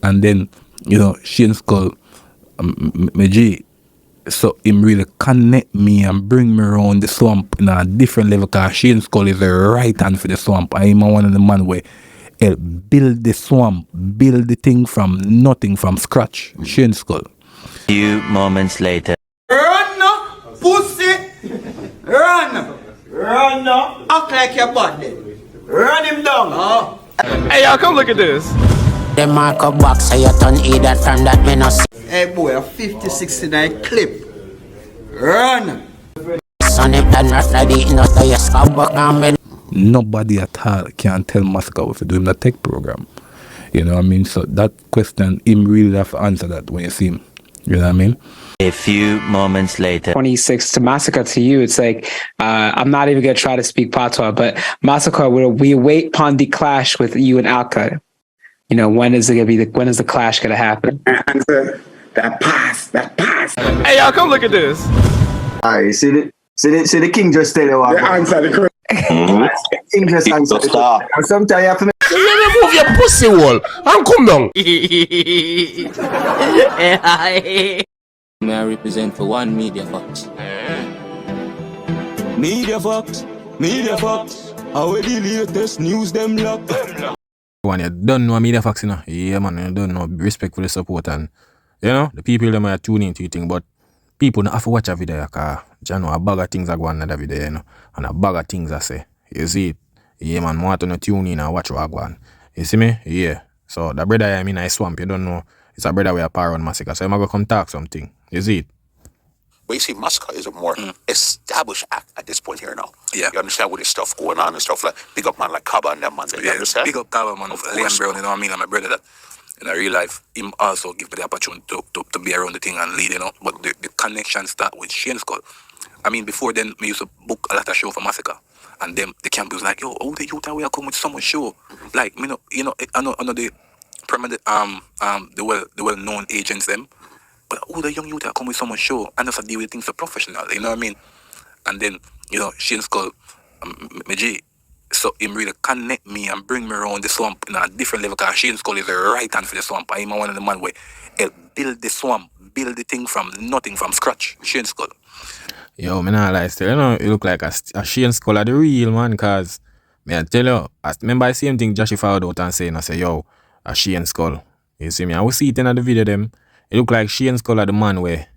And then, Shane Skull, my G, so him really connect me and bring me around the swamp in a different level, because Shane Skull is the right hand for the swamp. I am one of the man where help build the swamp, build the thing from nothing, from scratch. Shane Skull. Few moments later. Run, pussy! Run! Act like your body. Run him down. Oh. Hey, y'all, come look at this. The mark up box, so you turn that from that me no see. Hey boy, a 50-69 clip. Run! Son him done rough like the industry, you scab back and bend. Nobody at all can tell Masicka what to do in the tech program. You know what I mean? So that question, him really have to answer that when you see him. You know what I mean? A few moments later. 26 to Masicka to you. It's like, I'm not even going to try to speak patois, but Masicka, we wait upon the clash with you and Alka. When is it going to be when is the clash going to happen? That pass. Hey, y'all, come look at this. Alright, see the king just tell you what. The answer the correct. King just answer the correct. And sometimes you have to make. You move your pussy wall and come down. May I represent for one Media Fox? Media Fox. How the latest news them lock. One, you don't know Media Fox, Yeah, man, you don't know. Respect for the support and, the people them are tuning into it, but people don't have to watch a video, because, you know, a bag of things are going on in the video, and a bag of things I say. You see it? Yeah, man, I want to tune in and watch what I go on. You see me? Yeah. So, the brother I mean, I swamp, you don't know. It's a brother with a power on Masicka, so I'm going to come talk something. You see it? But you see, Masicka is a more established act at this point here now. Yeah. You understand with this stuff going on and stuff like big up man like Kaba and them man. You understand? Big up Kaba man, Liam Brown, you know what I mean? And my brother that in a real life, him also give me the opportunity to be around the thing and lead, But the connection start with Shane Skull. I mean, before then, we used to book a lot of show for Masicka. And then the camp was like, yo, all the youth we are coming with so much show. Like, I know the the well-known agents them. But all the young youth are coming with so much show and also deal with things so professional, you know what I mean? And then, Shane Skull, my G, so him really connect me and bring me around the swamp in a different level, because Shane Skull is the right hand for the swamp. I am one of the man where help build the swamp, build the thing from nothing, from scratch. Shane Skull. Yo, me not lie still, you look like a Shane Skull of the real man, cause me I tell you, I remember the same thing Joshy found out and saying, I say, yo, a Shane Skull. You see me, I will see it in the video them. It look like Shane Skull of the man where,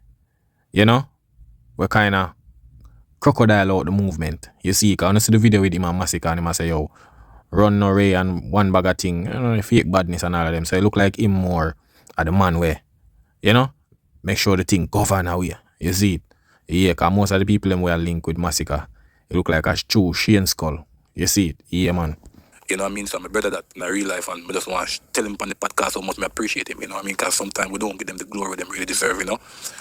we're kind of crocodile out the movement. You see, cause when I see the video with him and Masicka and him I say, yo, run no ray and one bag of thing, fake badness and all of them. So it look like him more of the man where, make sure the thing govern away. You see it? Yeah, cause most of the people them were linked with Masicka. It look like a true Shane Skull. You see it? Yeah, man. You know what I mean? So my brother that in a real life, and I just want to tell him on the podcast how much I appreciate him, you know what I mean? Because sometimes we don't give them the glory them really deserve,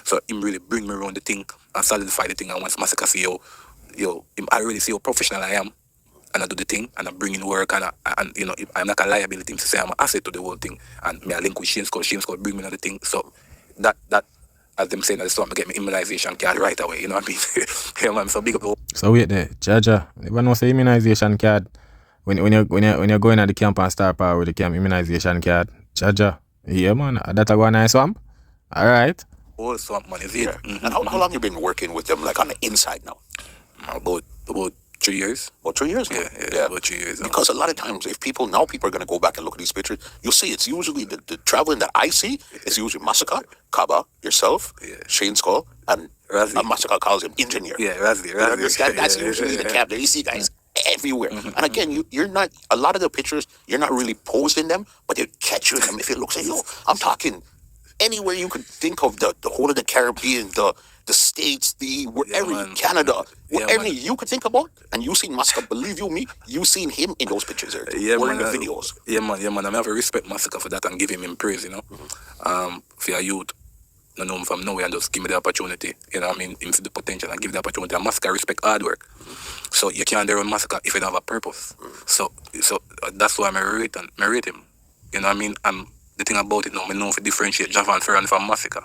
So him really bring me around the thing and solidify the thing. And once Masicka see, I really see how professional I am, and I do the thing, and I bring in work, and I'm not a liability to say I'm an asset to the whole thing. And me I link with Shane Skull bring me on the thing. So that as them saying, I just want to get my immunization card right away, you know what I mean? Yeah, man, so big up. So wait there, Jaja, everyone knows the immunization card. When you're going at the camp and start power with the camp immunization card, Jaja, yeah man, that's a one nice swamp. Alright. Oh, swamp man, is it? Yeah. And how long you been working with them, like on the inside now? About 3 years. About 3 years now? Yeah, about 3 years. Because a lot of times, if people are going to go back and look at these pictures, you'll see it's usually the traveling that I see is usually Masicka, Kaba, yourself, Shane Skull, and Masicka calls him engineer. Yeah, Razzie. That's usually the camp that you see guys everywhere. And again, you're not, a lot of the pictures, you're not really posed in them, but they catch you in them if it looks like, I'm talking anywhere you could think of, the whole of the Caribbean, the States, wherever, Canada, wherever you could think about, and you seen Masicka, believe you me, you seen him in those pictures there, or in the videos. Yeah, man, I have to respect Masicka for that and give him praise, for your youth. No know him from nowhere and just give me the opportunity, you know what I mean, him see the potential and give the opportunity. And Masicka respect hard work. So you can't do Masicka if you don't have a purpose. So that's why I rate him. You know what I mean? And the thing about it now, I know to differentiate Javan Ferran from Masicka.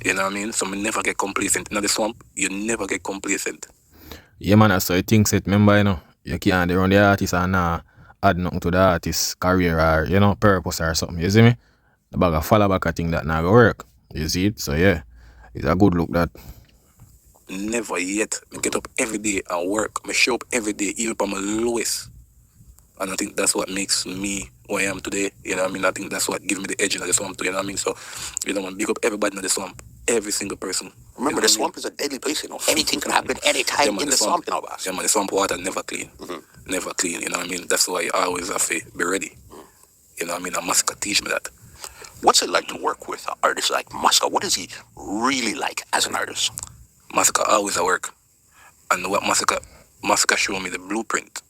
You know what I mean? So I never get complacent. In the swamp, you never get complacent. Yeah man, so you think it, remember, you can't run the artist and add nothing to the artist's career or, purpose or something, you see me? The bag of follow back, I think that now go work. You see it? So yeah, it's a good look that. Never yet. I get up every day and work. I show up every day, even from my lowest. And I think that's what makes me who I am today. You know what I mean? I think that's what gives me the edge in the swamp too. You know what I mean? So, you know, man, big up everybody in the swamp. Every single person. Remember, the swamp is a deadly place, you know. Anything can happen anytime in the swamp, you know, boss. Yeah, man, the swamp water never clean. Never clean, you know what I mean? That's why I always have to be ready. You know what I mean? And Masicka teach me that. What's it like to work with an artist like Masicka? What is he really like as an artist? Masicka always at work. And what Masicka showed me the blueprint.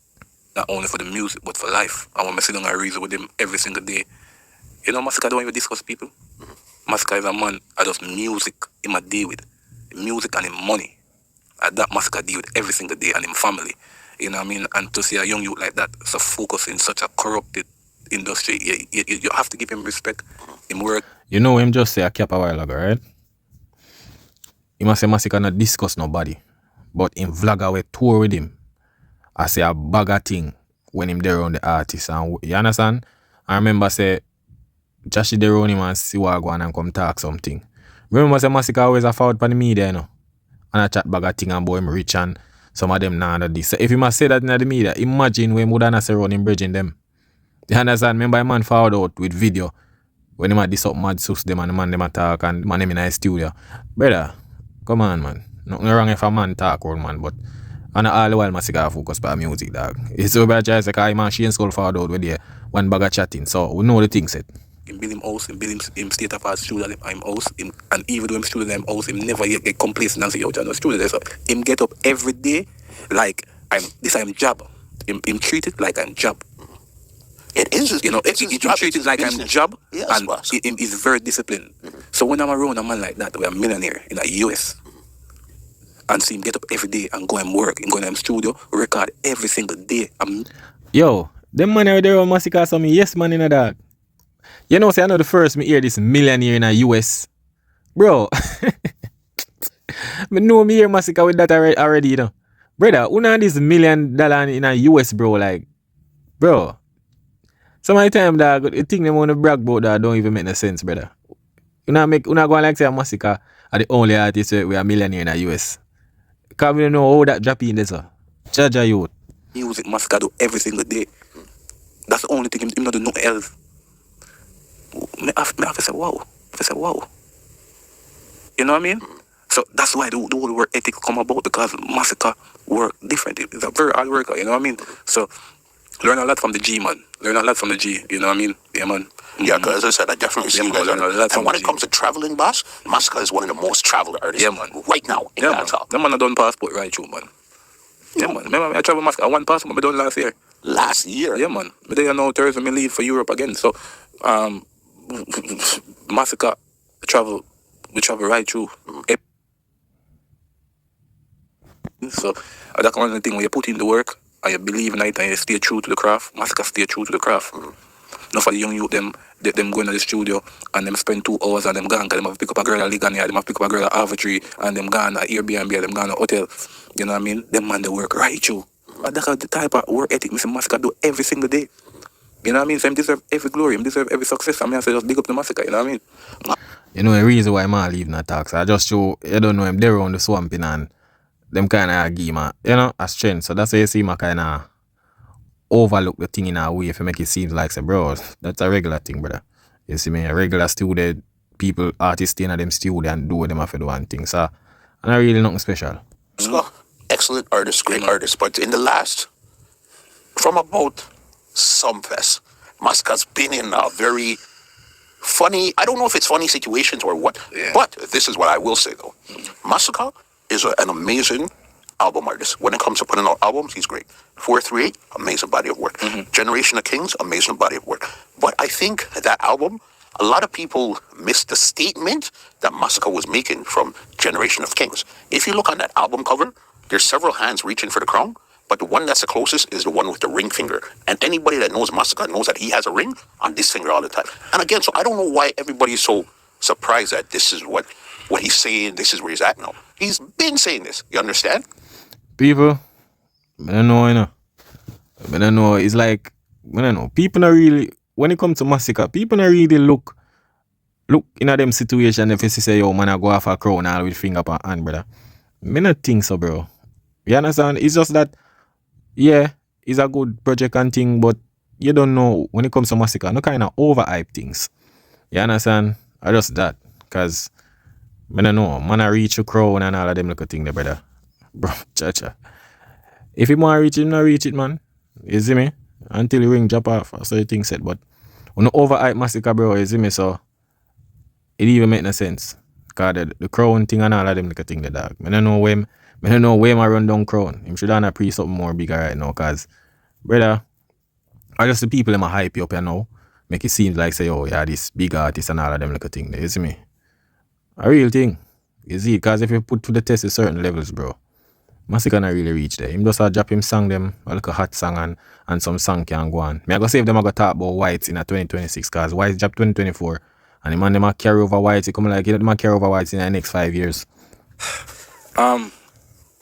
Not only for the music, but for life. And when I sit down and reason with him every single day. You know, Masicka don't even discuss people. Masicka is a man I just music him a deal with. Music and him money. And that Masicka deal with every single day and him family. You know what I mean? And to see a young youth like that, so focus in such a corrupted industry, you have to give him respect. Him work. You know him just say a cap a while ago, right? He must say Masicka not discuss nobody. But him vlogger we tour with him. I say a bag thing when him there on the artist. And you understand? I remember say Joshi there on him and see what go on and come talk something. Remember say Masicka always a forward for the media, you know. And I chat bag thing about him rich and some of them nah this. So if you must say that in the media, imagine when would not say run him bridging them. You understand? Remember a man forward out with video when him had this up mad sus them and the man them attack and man them in a studio. Brother, come on man. Nothing wrong if a man talk old man, but and all the while Masicka focus on music, dog. It's so bad choice like man she ain't skull forward out with there one bag of chatting. So we know the thing set. Him build him house, him build him state of art studio him house, and even though him studio him house, him never yet get complacent and say yo no studio there. So him get up every day like I'm job. Him treat it like I'm job. It is, you know, he treat it like I'm job, yes, and he's very disciplined. So when I'm around a man like that, we're a millionaire in the US, and see him get up every day and go and work, and go in the studio, record every single day. Yo, them man are there on Masicka so me yes man in a dog. You know, say I know the first me hear this millionaire in the US. Bro. Me know me hear Masicka with that already, you know. Brother, una this $1 million in the US, bro, like, bro. Some of the time, dog, the thing them want to brag about that don't even make no sense, brother. Una go like say Masicka are the only artist we are millionaire in the US. Because we don't know how that drop in there, sir. Jaja youth. Music Masicka do every single day. That's the only thing him not do nothing else. Me have to say wow. You know what I mean? So that's why the whole work ethic come about, because Masicka work different. He's a very hard worker, you know what I mean? So learn a lot from the G, man. Learn a lot from the G, you know what I mean? Yeah, man. Yeah, because as I said, I definitely see you guys. And when it comes to traveling, boss, Masicka is one of the most traveled artists right now in dancehall. That man I done passport right through, man. Yeah, man. Remember, I traveled Masicka. One passport I done last year. Last year? Yeah, man. But then I know Thursday I leave for Europe again. So, Masicka we travel right through. So that's one of the things when you put in the work and you believe in it and you stay true to the craft. Masicka stay true to the craft. Now for the young youth, them go into the studio and them spend 2 hours and them gone because them have to pick up a girl at Ligania, them have to pick up a girl at Arbitrary, and them gone at Airbnb, them gone at hotel. You know what I mean? Them man they work right through. And that's the type of work ethic Mr. Masicka do every single day. You know what I mean? So him deserve every glory, him deserve every success. I mean, I say just big up the Masicka, you know what I mean? You know the reason why I'm leaving that talk. So I just show, you don't know him there on the swamping and them kind of give him, you know, a strength. So that's why you see him kind of overlook the thing in a way if you make it seem like, say, bro, that's a regular thing, brother. You see me, a regular student, people, artists stay in them studio and do what them have to do and things. So, and I really nothing special. So, excellent artist, great artist. But in the last, from about Sumfest, Masicka's been in a very funny, I don't know if it's funny situations or what, but this is what I will say though. Masicka is an amazing album artist. When it comes to putting out albums, he's great. 438, amazing body of work. Generation of Kings, amazing body of work. But I think that album, a lot of people missed the statement that Masicka was making from Generation of Kings. If you look on that album cover, there's several hands reaching for the crown, but the one that's the closest is the one with the ring finger. And anybody that knows Masicka knows that he has a ring on this finger all the time. And again, so I don't know why everybody is so surprised that this is what he's saying, this is where he's at now. He's been saying this, you understand? People, I don't know, you know. I don't know, it's like, I don't know, people are really, when it comes to Masicka, people are really look look in a them situation if you say, yo, man, I go off a crown all with finger up hand, brother. Me not think so, bro. You understand? It's just that, yeah, it's a good project and thing, but you don't know when it comes to Masicka, no kind of overhype things. You understand? I just that. Because, I don't know, man, I reach a crown and all of them little thing there, brother. Bro, cha. If you want to reach it, not reach it, man. You see me? Until the ring drop off, so the thing said. But when you overhype Masicka, bro, you see me? So, it even make no sense. Because the crown thing and all of them little thing, the dog. I don't know where I run down crown. Him should have a pre something more bigger right now, because, brother, I just the people in my hype you up here now. Make it seem like say, oh yeah, this big artist and all of them little thing there. You see me? A real thing. You see, because if you put to the test at certain levels, bro, Masicka not really reach there. Him just drop him song them, a little hot song and some song can go on. Me I go say if them I go talk about Whites in a 2026, because Whites drop 2024. And the man them a carry over Whites, it come like them a carry over Whites in the next 5 years. Well,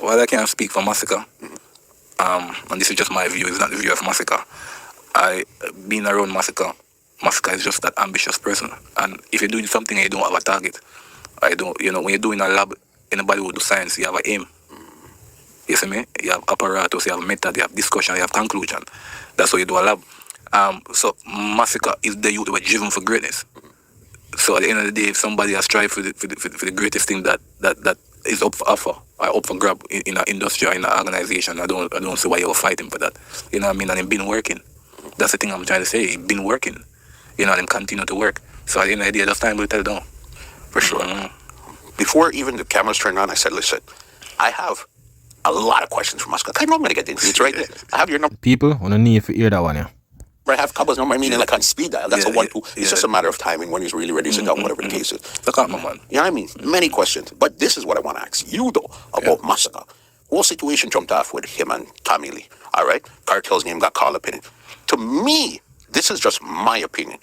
I can't speak for Masicka. And this is just my view, it's not the view of Masicka. Being around Masicka is just that ambitious person. And if you're doing something and you don't have a target, when you're doing a lab, anybody who do science, you have an aim. You see me? You have apparatus, you have method, you have discussion, you have conclusion. That's how you do a lab. So Masicka is the youth who are driven for greatness. So at the end of the day, if somebody has strived for the greatest thing that is up for offer or up for grab in an industry or in an organization, I don't see why you're fighting for that. You know what I mean? And it's been working. That's the thing I'm trying to say. It's been working. You know, and continue to work. So at the end of the day, that's time we'll tell down. For sure. Before even the cameras turned on, I said, listen, I have a lot of questions for Masicka. I know I'm going to get into it right there. I have your number. People, on the need to hear that one, yeah. I have Kaba's number, meaning like on speed dial. That's a 1-2. It's just a matter of timing when he's really ready to sit down, whatever the case is. Look out, my man. You know what I mean? Many questions. But this is what I want to ask you, though, about Masicka. Whole situation jumped off with him and Tommy Lee. All right? Cartel's name got called up in it. To me, this is just my opinion.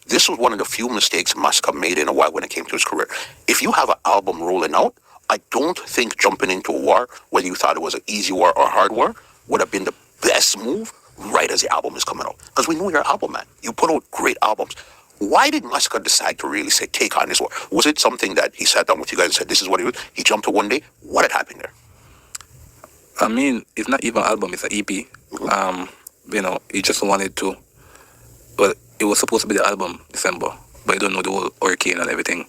This was one of the few mistakes Masicka made in a while when it came to his career. If you have an album rolling out, I don't think jumping into a war, whether you thought it was an easy war or a hard war, would have been the best move right as the album is coming out. Because we know you're an album man. You put out great albums. Why did Masicka decide to really say, take on this war? Was it something that he sat down with you guys and said, this is what he was? He jumped to one day? What had happened there? I mean, it's not even an album, it's an EP. He just wanted to, well, it was supposed to be the album, December, but you don't know the whole hurricane and everything,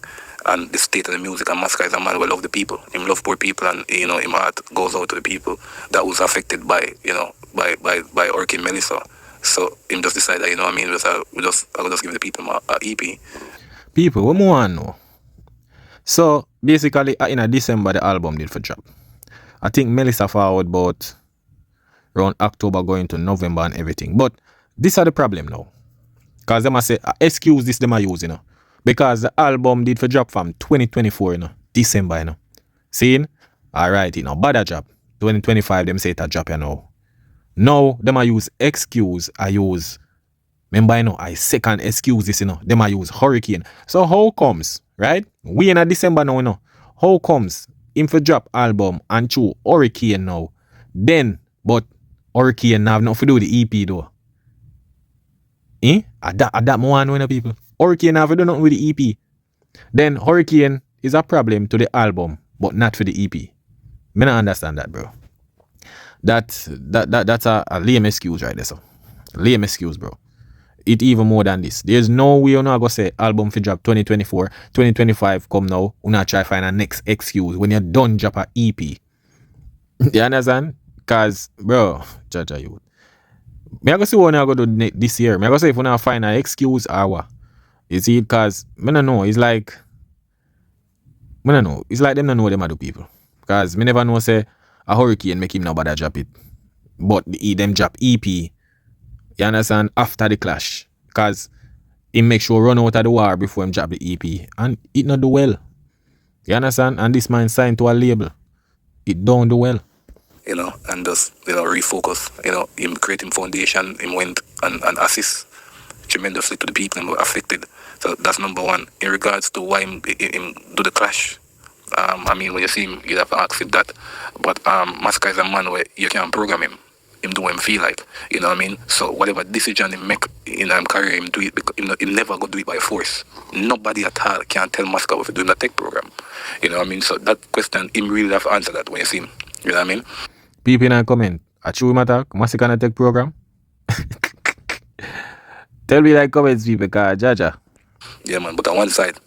and the state of the music, and Masicka is a man who love the people. He love poor people, and, his heart goes out to the people that was affected by Hurricane Melissa. So him just decided that, I will just give the people an EP. People, what more I know? So basically, in December, the album did for drop. I think Melissa forward about around October going to November and everything. But this are the problem now. Because they must say, excuse this them are using, because the album did for drop from 2024, December, Seeing? Alright, bad a drop. 2025, them say it a drop, Now, them I use excuse, remember, I second excuse this, them I use hurricane. So how comes, right? We in a December now, how comes him for drop album and choose hurricane now? Then, but hurricane have nothing to do with the EP though. At that moment, people. Hurricane have to do nothing with the EP. Then hurricane is a problem to the album, but not for the EP. Me not understand that, bro. That's a lame excuse right there, so. Lame excuse, bro. It even more than this. There's no way you're not going to say album for drop 2024, 2025 come now, you not try find a next excuse when you're done drop a EP. You understand? Because, bro, judge you. Me I go see what I go do this year. Me I go say if you not find an excuse or what. You see, because, me don't know, it's like them don't know them other people. Because me never know say a hurricane make him nobody drop it. But them drop EP, you understand, after the clash. Because he make sure run out of the war before him drop the EP. And it not do well. You understand? And this man signed to a label. It don't do well. And just, refocus. Him creating foundation, him went and assist tremendously to the people who were affected. So that's number one. In regards to why him do the clash, when you see him, you have to ask him that. But Masicka is a man where you can program him. him do what him feel like. You know what I mean? So whatever decision he make in his career, him do it because he never go do it by force. Nobody at all can tell Masicka if he do in a tech program. You know what I mean? So that question, him really have to answer that when you see him. You know what I mean? People in a comment, a true matter, Masicka in a tech program? Tell me like comments, people, because Jaja. Yeah, man, but on one side,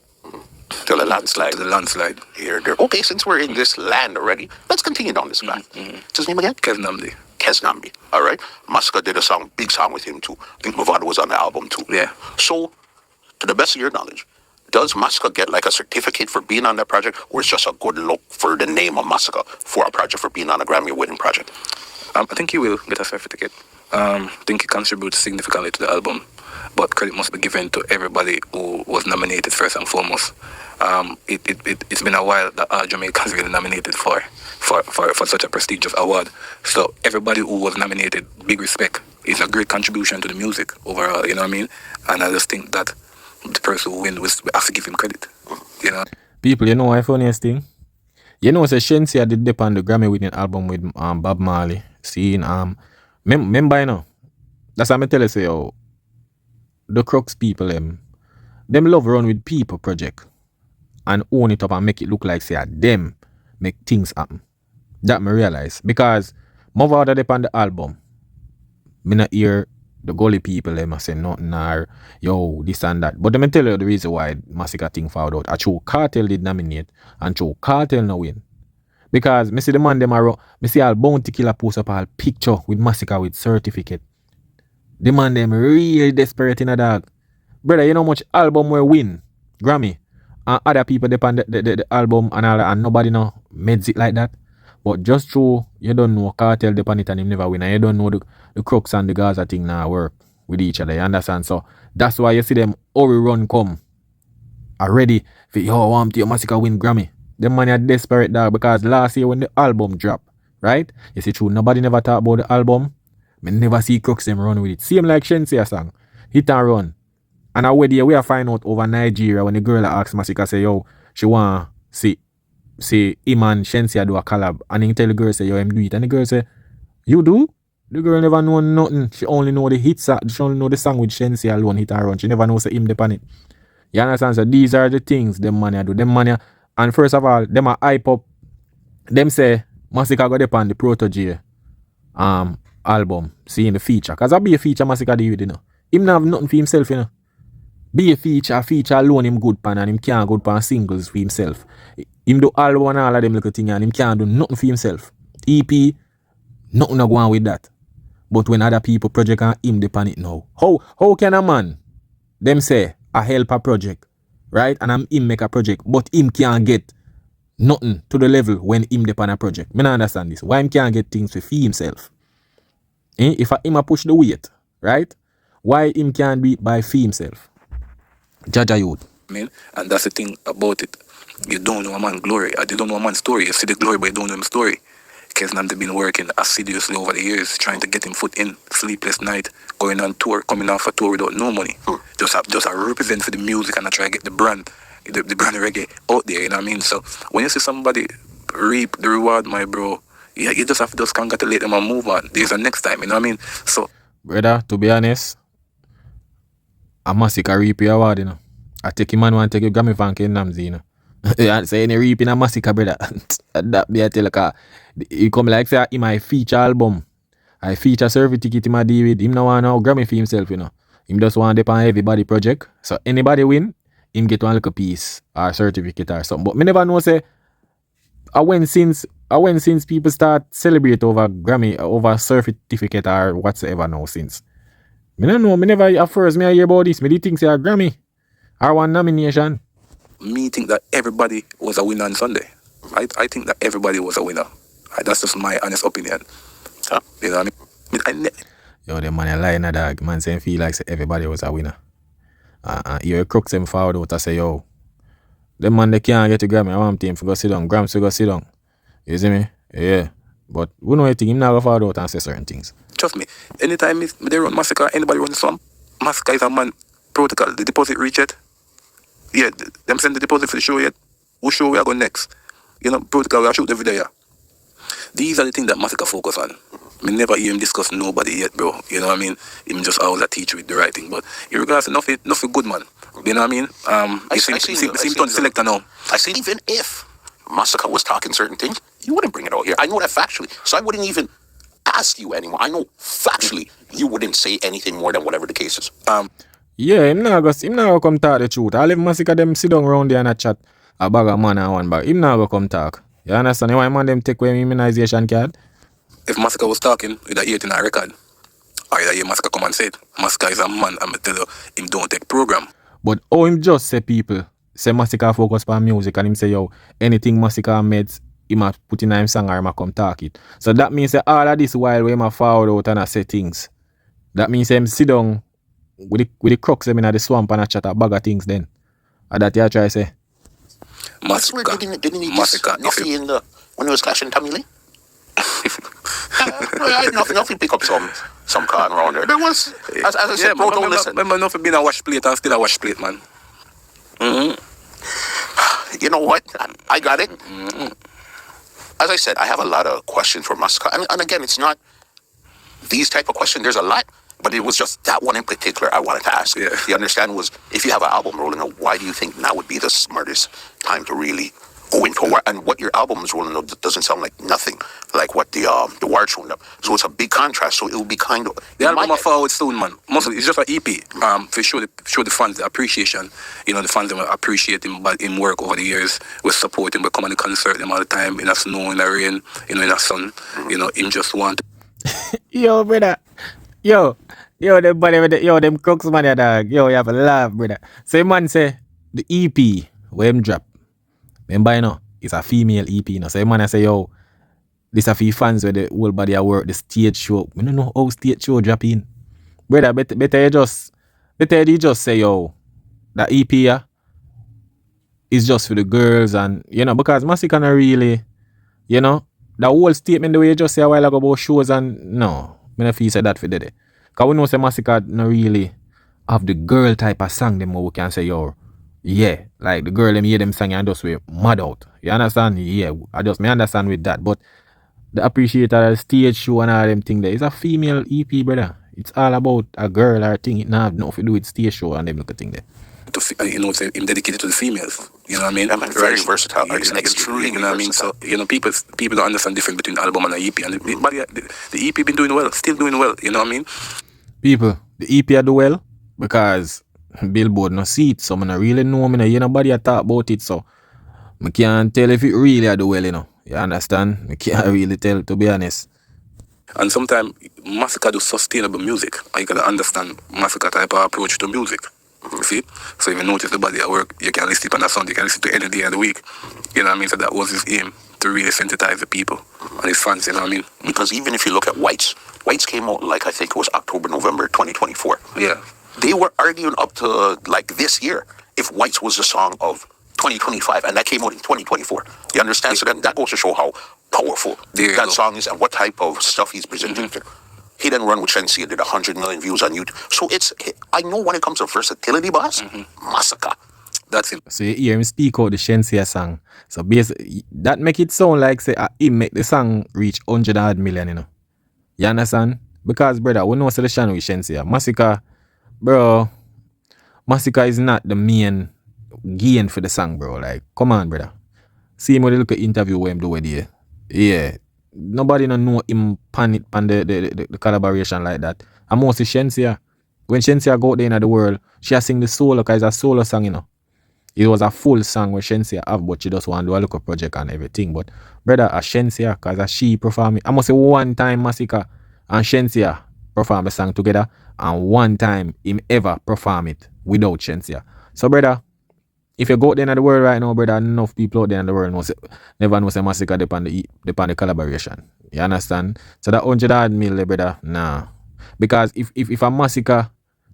To the landslide. to the landslide. Here, there. Okay, since we're in this land already, let's continue down this path. What's his name again? Keznamdi. Keznambi. All right. Masicka did a song, big song with him too. I think Mavado was on the album too. Yeah. So, to the best of your knowledge, does Masicka get like a certificate for being on that project, or it's just a good look for the name of Masicka for a project for being on a Grammy-winning project? I think he will get a certificate. I think he contributes significantly to the album, but credit must be given to everybody who was nominated first and foremost. It's been a while that all Jamaicans really nominated for such a prestigious award. So everybody who was nominated, big respect. It's a great contribution to the music overall, you know what I mean? And I just think that the person who wins, we have to give him credit, you know? People, you know why funniest thing? You know, Shensia did dip on the Grammy winning album with Bob Marley. Seeing remember, you know, that's what I tell you, say, yo, the Crux people, them love run with people project and own it up and make it look like, say, them make things happen. That me realize. Because more other dip on the album, me not hear the gully people, them say nothing or, yo, this and that. But let me tell you the reason why Masicka thing found out. I chose Cartel did nominate and chose Cartel no win. Because me see the man them are me see all Bounty Killer post up all picture with Masicka with certificate. The man them really desperate in a dog. Brother, you know how much album will win Grammy and other people depend the album and all that, and nobody know meds it like that. But just through you don't know Cartel depend it and him never win, and you don't know the Crux and the Gaza thing now work with each other, you understand? So that's why you see them hurry run come already for yo want to Masicka win Grammy. Them man are desperate dog because last year when the album dropped, right? You see true, nobody never talk about the album. Me never see Crux them run with it. Same like Shensia song. Hit and run. And already we are find out over Nigeria when the girl asks Masicka say, yo, she want see him and Shensia do a collab. And he tell the girl say, yo, him do it. And the girl say, you do? The girl never know nothing. She only know the hits. She only know the song with Shensia alone, Hit and Run. She never knows say him depend it. You understand? So these are the things them man do. Them man and first of all, them are hype up. Them say Masicka got depend the Protege album, seeing the feature. Cause I be a feature Masicka do with, you know. Him not have nothing for himself, you know. Be a feature alone him good pan and him can't good pan singles for himself. Him do all one all of them little thing and him can't do nothing for himself. EP, nothing go on with that. But when other people project and him depend it now. How can a man them say I help a project, right? And him make a project, but him can't get nothing to the level when him depend a project. Me not understand this. Why him can't get things for himself? If him a push the weight, right? Why him can't do it by himself? Jaja youth. I mean, and that's the thing about it. You don't know a man's glory. You don't know a man's story. You see the glory, but you don't know his story. Keznamdi been working assiduously over the years, trying to get him foot in, sleepless night, going on tour, coming off a tour without no money. Just a represent for the music and I try to get the brand brand of reggae out there, you know what I mean? So when you see somebody reap the reward, my bro, yeah, you just have to just congratulate them and move on. There's a next time, you know what I mean? So brother, to be honest, a Masicka reap your award, you know. I take him man want to take your Grammy fan Namzi, you know. You say any reap in a Masicka, brother. That be a tell like he come like say in my feature album. I feature survey ticket in my deal with him now want no Grammy for himself, you know. Him just want to depend on everybody project. So anybody win, him get one little piece or certificate or something. But me never know say I went since people start celebrate over Grammy over certificate or whatsoever now since. Me don't know, me never at first me I hear about this. Me did think say a Grammy or one nomination. Me think that everybody was a winner on Sunday. I think that everybody was a winner. That's just my honest opinion. You know what I mean? Yo, the man a lying a dog. Man saying feel like say everybody was a winner. You're a Crux him forward out. I say, yo, the man they can't get to Grammy. I want him to go sit down. Grams to go sit down. You see me? Yeah. But we know anything. Him not go forward out and say certain things. Trust me. Anytime they run Masicka, anybody run the swamp, Masicka is a man protocol. The deposit reach yet? Yeah, them send the deposit for the show yet? Who show we are going next? You know, protocol we are shoot every day. Yeah. These are the things that Masicka focus on. Me never hear him discuss nobody yet, bro. You know what I mean? Him just always a teacher with the right thing. But in regards to nothing good, man. You know what I mean? I seem to selector now. I said even if Masicka was talking certain things, you wouldn't bring it out here. I know that factually. So I wouldn't even ask you anymore. I know factually you wouldn't say anything more than whatever the case is. Yeah, him not go come talk the truth. All if Masicka them sit down round there and a chat a bag of man and one bag. Him not go come talk. You understand? Why man them take away immunization card? If Masicka was talking, you'd hear it in a record. Or you'd hear Masicka come and say it. Masicka is a man, and I tell you, him don't take program. But how him just say people, say Masicka focus on music and him say, yo, anything Masicka made, he might put in him song or he might come talk it. So that means that all of this while we might forward out and I say things. That means him sit down with the crooks them in the swamp and I chat a bag of things then. And that you try to say. Masicka. Didn't he just Nuffy in the when he was clashing Tommy Lee? Nuffy pick up some con around there. There was, as I said, bro, don't listen. Remember Nuffy being a wash plate and still a wash plate, man. You know what? I got it. As I said, I have a lot of questions for Masicka. And again, it's not these type of questions. There's a lot. But it was just that one in particular I wanted to ask. Yeah. You understand was, if you have an album rolling out, why do you think now would be the smartest time to really go into it? And what your album is rolling out doesn't sound like nothing like what the Ward showing up. So it's a big contrast. So it will be kind of... The album will forward soon, man. Mostly it's just an EP. To show the fans the appreciation. You know, the fans them appreciate him, but him work over the years. We support him. We come on the concert them all the time. In the snow, in the rain, you know, in the sun. You know, him just want... Yo, brother. Yo, them body with them cooks man, ya dog. Yo, you have a laugh, brother. So man say the EP where him drop. Remember, you know, it's a female EP, you know. So man I say, yo, this a few fans where the whole body of work, the stage show. I don't know how stage show drop in. Brother, better you just say, yo, that EP yeah, is just for the girls and you know, because Masicka not really, you know, the whole statement the way you just say a while ago about shows and no. I don't feel say that for the day. Because we know say Masicka not really have the girl type of song them where we can say, yo, yeah, like the girl them hear them sing and just we mad out. You understand? Yeah, me understand with that. But the appreciator, the stage show and all them thing there is a female EP, brother. It's all about a girl or thing. It not have nothing to do with stage show and them look thing there. You know, him dedicated to the females. You know what I mean? I'm very versatile. It's extremely you know what I mean? So, you know, people don't understand the difference between the album and the EP. And the EP been doing well, still doing well. You know what I mean? People, the EP are do well because Billboard no see it. So I don't really know. I hear nobody talk about it. So I can't tell if it really are do well, you know. You understand? I can't really tell, to be honest. And sometimes Masicka do sustainable music. You gotta understand Masicka type of approach to music. You see? So if you notice the body at work, you can listen to on a Sunday, you can listen to any day of the week. You know what I mean? So that was his aim, to really sensitize the people and his fans, you know what I mean? Because even if you look at Whites came out like I think it was October, November 2024. Yeah. They were arguing up to like this year if Whites was the song of 2025 and that came out in 2024. You understand? So then that goes to show how powerful that song is and what type of stuff he's presenting. He didn't run with Shensia, did 100 million views on YouTube. So I know when it comes to versatility, boss, Masicka. That's him. So you hear him speak out the Shensia song. So basically, that make it sound like say he make the song reach 100 million, you know. You understand? Because brother, we know selection with Shensia. Masicka, bro, Masicka is not the main gain for the song, bro. Like, come on, brother. See him when you look at interview where him do with you. Yeah. Nobody don't know him pan the collaboration like that. And mostly Shensia. When Shensia go out there in the world, she has sing the solo because it's a solo song, you know. It was a full song where Shensia have, but she just want to do a local project and everything. But brother, a Shensia, because she perform it. I must say one time Masicka and Shensia perform a song together, and one time him ever perform it without Shensia. So brother, if you go out there in the world right now, brother, enough people out there in the world never know say Masicka depend the collaboration. You understand? So that 100 million, brother, nah. Because if a Masicka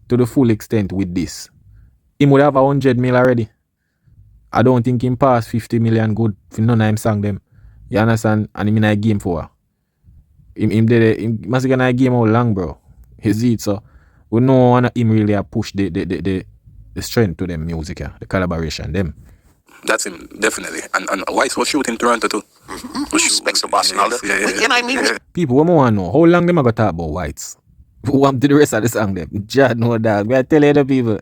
to the full extent with this, he would have 100 million already. I don't think him pass 50 million good for none of him sang them. You understand? And him in a game for Masicka in a game how long, bro. You see it, so we know him really push the strength to them music, the collaboration, them. That's him, definitely. And White was shooting in Toronto too. Respects the boss and all that. You know what I mean? People, what I want to know, how long them I got talk about whites? Who want to the rest of the song them? Jad no dog. I tell you the people.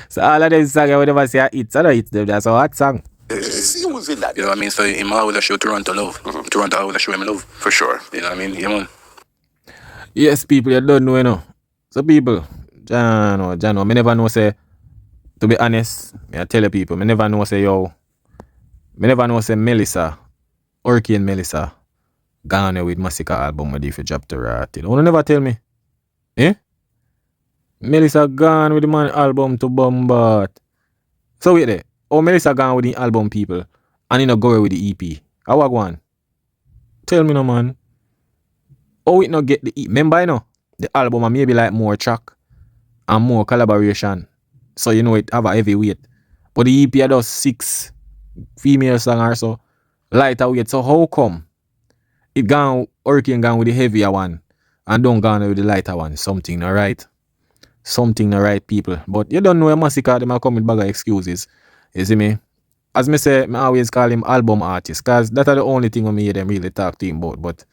So all of them songs, whenever say it's I don't hit them. That's a hot song. See who's in that. You know what I mean? So him always show Toronto love. Toronto always show him love. For sure. You know what I mean? Yeah, man. Yes, people, you don't know, you know. So people, Jano, me never know say, to be honest, I tell you people, me never know say, me never know say Melissa, Hurricane Melissa, gone with Masicka album with if you drop the rat. You never tell me. Eh? Melissa gone with the man album to bombard. So wait there. Oh, Melissa gone with the album people and you know go with the EP. How I go on? Tell me no man. Oh, it not get the EP. Remember you know, the album and maybe like more track and more collaboration. So you know it have a heavy weight. But the EP does 6 female songs or so. Lighter weight. So how come it gone Hurricane gone with the heavier one and don't gone with the lighter one? Something not right. Something not right, people. But you don't know a Masicka, them a come with bag of excuses. You see me? As me say, I always call him album artist, cause that's the only thing when me hear them really talk to him about. But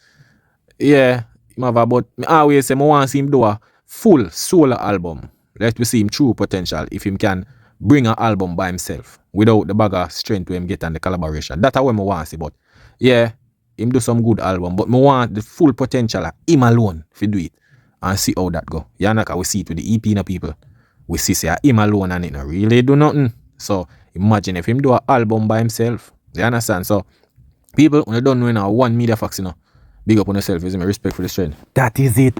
yeah, him have about me always say I want to see him do a full solo album. Let me see him true potential if him can bring an album by himself without the bag of strength to him get and the collaboration. That's what I want to see. But yeah, him do some good album. But I want the full potential of him alone if he do it. And see how that go. Yeah, like we see it with the EP na people. We see say him alone and it not really do nothing. So imagine if him do an album by himself. You understand? So people, when you don't know now, one media facts, you know, big up on yourself, is my respect for the strength. That is it.